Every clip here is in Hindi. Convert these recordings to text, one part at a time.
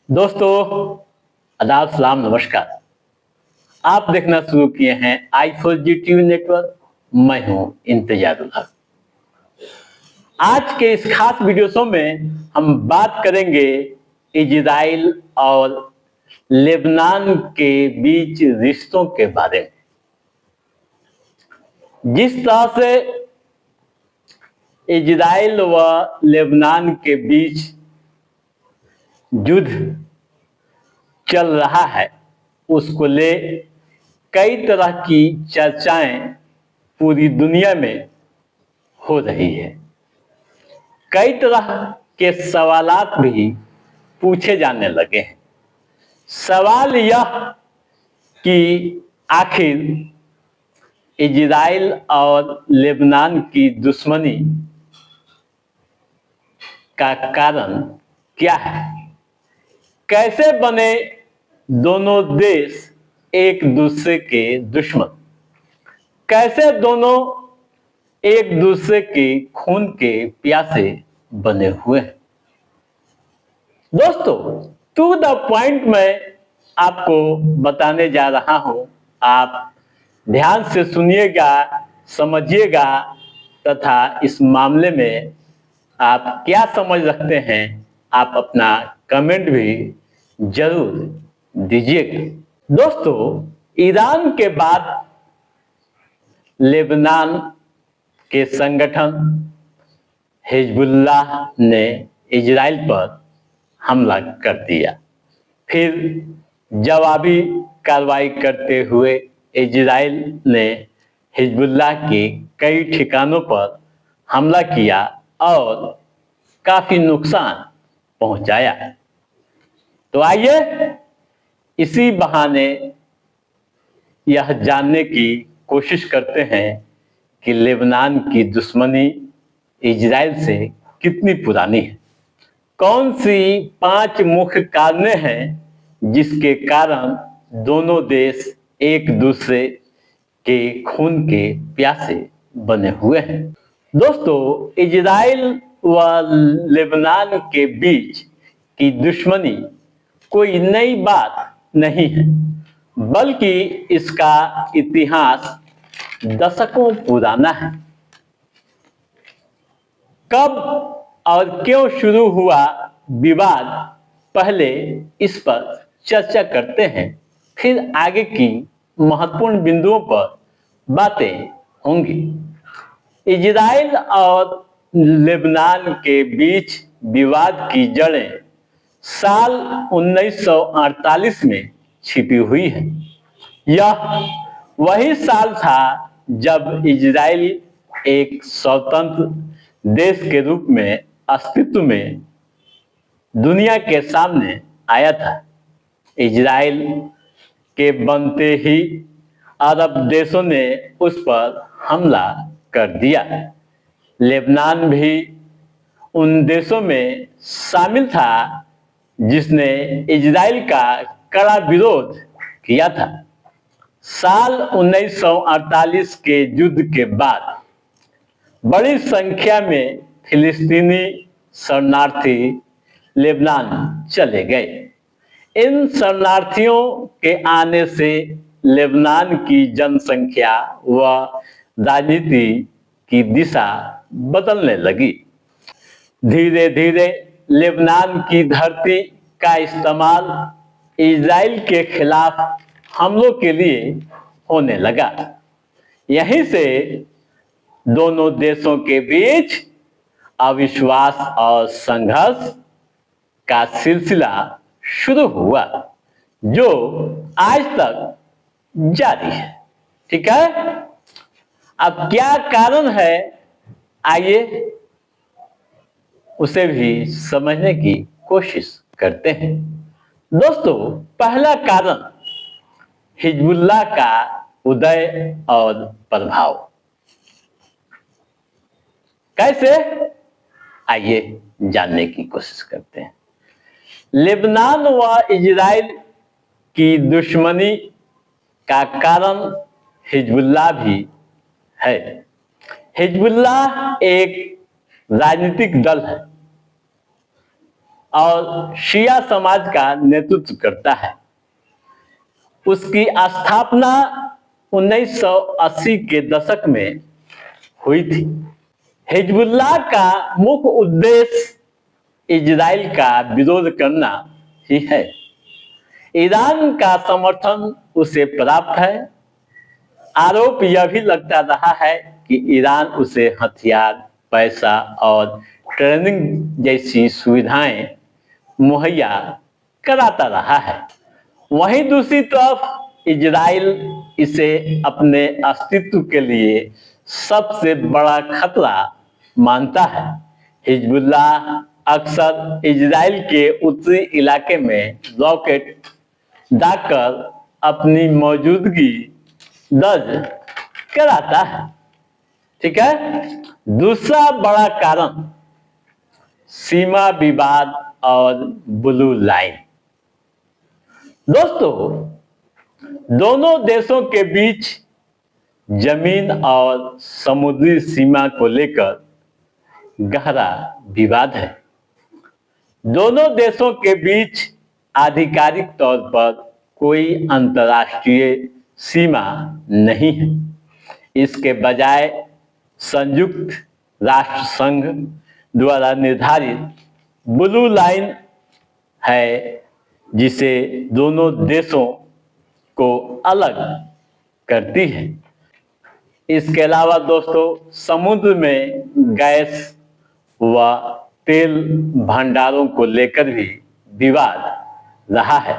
दोस्तों, आदाब, सलाम, नमस्कार। आप देखना शुरू किए हैं i4G टीवी नेटवर्क। मैं हूं इंतजारुल हक। आज के इस खास वीडियो शो में हम बात करेंगे इजराइल और लेबनान के बीच रिश्तों के बारे में। जिस तरह से इजराइल व लेबनान के बीच युद्ध चल रहा है, उसको ले कई तरह की चर्चाएं पूरी दुनिया में हो रही है। कई तरह के सवालात भी पूछे जाने लगे हैं। सवाल यह कि आखिर इजराइल और लेबनान की दुश्मनी का कारण क्या है? कैसे बने दोनों देश एक दूसरे के दुश्मन? कैसे दोनों एक दूसरे के खून के प्यासे बने हुए हैं? दोस्तों, टू द पॉइंट मैं आपको बताने जा रहा हूं। आप ध्यान से सुनिएगा, समझिएगा तथा इस मामले में आप क्या समझ रखते हैं, आप अपना कमेंट भी जरूर दीजिएगा। दोस्तों, ईरान के बाद लेबनान के संगठन हिजबुल्लाह ने इजराइल पर हमला कर दिया। फिर जवाबी कार्रवाई करते हुए इजराइल ने हिजबुल्लाह के कई ठिकानों पर हमला किया और काफी नुकसान पहुंचाया। तो आइए इसी बहाने यह जानने की कोशिश करते हैं कि लेबनान की दुश्मनी इजराइल से कितनी पुरानी है। कौन सी 5 मुख्य कारण हैं जिसके कारण दोनों देश एक दूसरे के खून के प्यासे बने हुए हैं। दोस्तों, इजराइल व लेबनान के बीच की दुश्मनी कोई नई बात नहीं है, बल्कि इसका इतिहास दशकों पुराना है। कब और क्यों शुरू हुआ विवाद, पहले इस पर चर्चा करते हैं, फिर आगे की महत्वपूर्ण बिंदुओं पर बातें होंगी। इजराइल और लेबनान के बीच विवाद की जड़ें साल 1948 में छिपी हुई है। यह वही साल था जब इजराइल एक स्वतंत्र देश के रूप में अस्तित्व में दुनिया के सामने आया था। इजराइल के बनते ही अरब देशों ने उस पर हमला कर दिया। लेबनान भी उन देशों में शामिल था जिसने इजराइल का कड़ा विरोध किया था। साल 1948 के युद्ध के बाद बड़ी संख्या में फिलिस्तीनी शरणार्थी लेबनान चले गए। इन शरणार्थियों के आने से लेबनान की जनसंख्या व राजनीति की दिशा बदलने लगी। धीरे धीरे लेबनान की धरती का इस्तेमाल इजराइल के खिलाफ हमलों के लिए होने लगा। यहीं से दोनों देशों के बीच अविश्वास और संघर्ष का सिलसिला शुरू हुआ, जो आज तक जारी है। ठीक है, अब क्या कारण है, आइए उसे भी समझने की कोशिश करते हैं। दोस्तों, पहला कारण हिजबुल्लाह का उदय और प्रभाव। कैसे, आइए जानने की कोशिश करते हैं। लेबनान व इजराइल की दुश्मनी का कारण हिजबुल्लाह भी है। हिजबुल्लाह एक राजनीतिक दल है और शिया समाज का नेतृत्व करता है। उसकी स्थापना 1980 के दशक में हुई थी। हिजबुल्लाह का मुख्य उद्देश्य इजराइल का विरोध करना ही है। ईरान का समर्थन उसे प्राप्त है। आरोप यह भी लगता रहा है कि ईरान उसे हथियार, पैसा और ट्रेनिंग जैसी सुविधाएं मुहैया कराता रहा है। वहीं दूसरी तरफ इजराइल इसे अपने अस्तित्व के लिए सबसे बड़ा खतरा मानता है। हिजबुल्लाह अक्सर इजराइल के उत्तरी इलाके में रॉकेट दागकर अपनी मौजूदगी दर्ज कराता है। ठीक है। दूसरा बड़ा कारण सीमा विवाद और ब्लू लाइन। दोस्तों, दोनों देशों के बीच जमीन और समुद्री सीमा को लेकर गहरा विवाद है। दोनों देशों के बीच आधिकारिक तौर पर कोई अंतर्राष्ट्रीय सीमा नहीं है। इसके बजाय संयुक्त राष्ट्र संघ द्वारा निर्धारित ब्लू लाइन है, जिसे दोनों देशों को अलग करती है। इसके अलावा दोस्तों, समुद्र में गैस व तेल भंडारों को लेकर भी विवाद रहा है।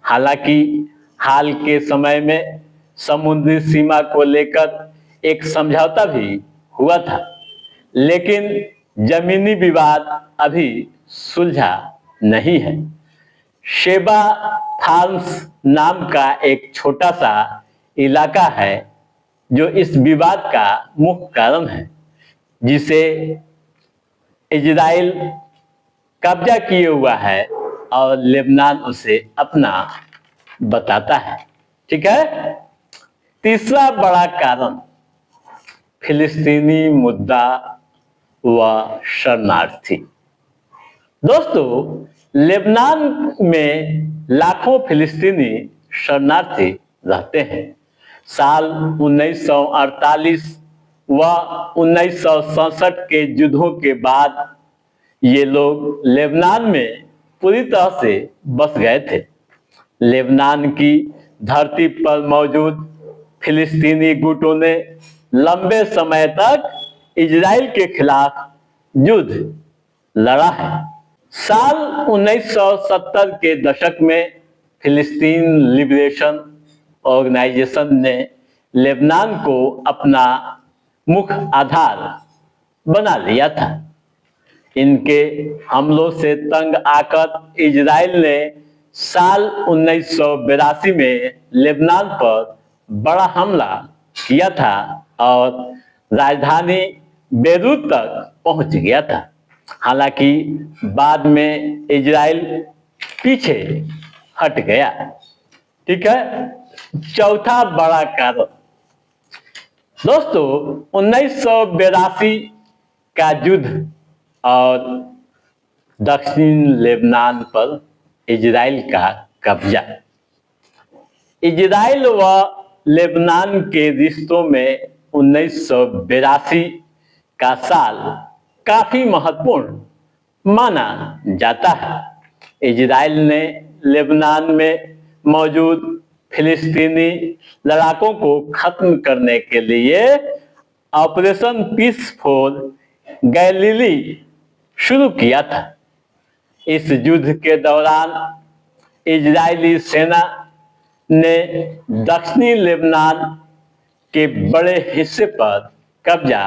हालांकि हाल के समय में समुद्री सीमा को लेकर एक समझौता भी हुआ था, लेकिन जमीनी विवाद अभी सुलझा नहीं है। शेबा फार्म्स नाम का एक छोटा सा इलाका है जो इस विवाद का मुख्य कारण है, जिसे इजराइल कब्जा किए हुआ है और लेबनान उसे अपना बताता है। ठीक है। तीसरा बड़ा कारण फिलिस्तीनी मुद्दा व शरणार्थी। दोस्तों, लेबनान में लाखों फिलिस्तीनी शरणार्थी रहते हैं। साल 1948 व 1967 के युद्धों के बाद ये लोग लेबनान में पूरी तरह से बस गए थे। लेबनान की धरती पर मौजूद फिलिस्तीनी गुटों ने लंबे समय तक इजराइल के खिलाफ युद्ध लड़ा है। साल 1970 के दशक में फिलिस्तीन लिबरेशन ऑर्गेनाइजेशन ने लेबनान को अपना मुख्य आधार बना लिया था। इनके हमलों से तंग आकर इजराइल ने साल 1982 में लेबनान पर बड़ा हमला किया था और राजधानी बेरूत तक पहुंच गया था। हालांकि बाद में इजराइल पीछे हट गया। ठीक है। चौथा बड़ा कारण दोस्तों, 1982 का युद्ध और दक्षिण लेबनान पर इजराइल का कब्जा। इजराइल व लेबनान के रिश्तों में 1982 का साल काफी महत्वपूर्ण माना जाता है। इजराइल ने लेबनान में मौजूद फिलिस्तीनी लड़ाकों को खत्म करने के लिए ऑपरेशन पीसफुल गैलीली शुरू किया था। इस युद्ध के दौरान इजरायली सेना ने दक्षिणी लेबनान के बड़े हिस्से पर कब्जा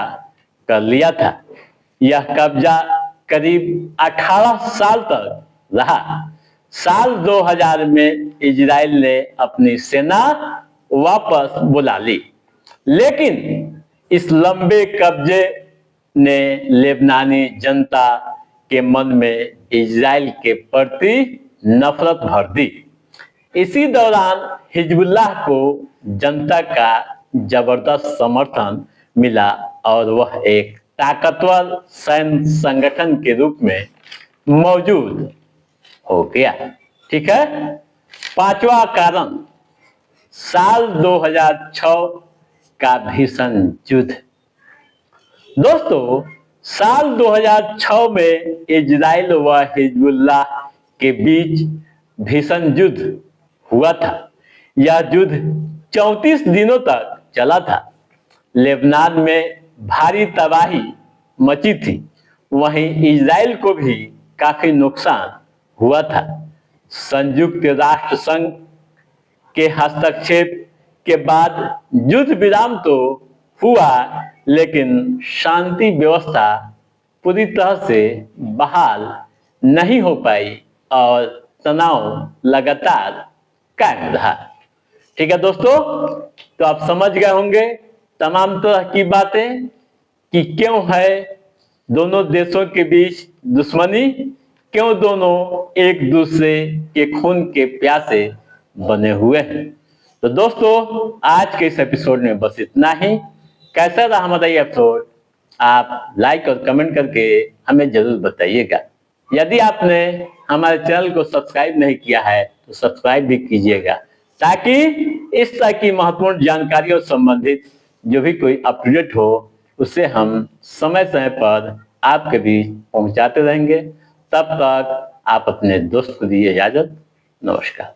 कर लिया था। यह कब्जा करीब 18 साल तक रहा। साल 2000 में इजराइल ने अपनी सेना वापस बुला ली, लेकिन इस लंबे कब्जे ने लेबनानी जनता के मन में इजराइल के प्रति नफरत भर दी। इसी दौरान हिजबुल्लाह को जनता का जबरदस्त समर्थन मिला और वह एक ताकतवर सैन्य संगठन के रूप में मौजूद हो गया। ठीक है। पांचवा कारण, साल 2006 का भीषण युद्ध। दोस्तों, साल 2006 में इजराइल व हिजबुल्लाह के बीच भीषण युद्ध हुआ था। यह युद्ध 34 दिनों तक चला था। लेबनान में भारी तबाही मची थी, वहीं इजराइल को भी काफी नुकसान हुआ था। संयुक्त राष्ट्र संघ के हस्तक्षेप के बाद युद्ध विराम तो हुआ, लेकिन शांति व्यवस्था पूरी तरह से बहाल नहीं हो पाई और तनाव लगातार कायम रहा। ठीक है दोस्तों, तो आप समझ गए होंगे तमाम तरह की बातें कि क्यों है दोनों देशों के बीच दुश्मनी, क्यों दोनों एक दूसरे के खून के प्यासे बने हुए हैं। तो दोस्तों, आज के इस एपिसोड में बस इतना ही। कैसा रहा हमारा ये एपिसोड, आप लाइक और कमेंट करके हमें जरूर बताइएगा। यदि आपने हमारे चैनल को सब्सक्राइब नहीं किया है तो सब्सक्राइब भी कीजिएगा, ताकि इस तरह की महत्वपूर्ण जानकारियों से संबंधित जो भी कोई अपडेट हो उसे हम समय समय पर आपके बीच पहुंचाते रहेंगे। तब तक आप अपने दोस्त को दीजिए इजाजत। नमस्कार।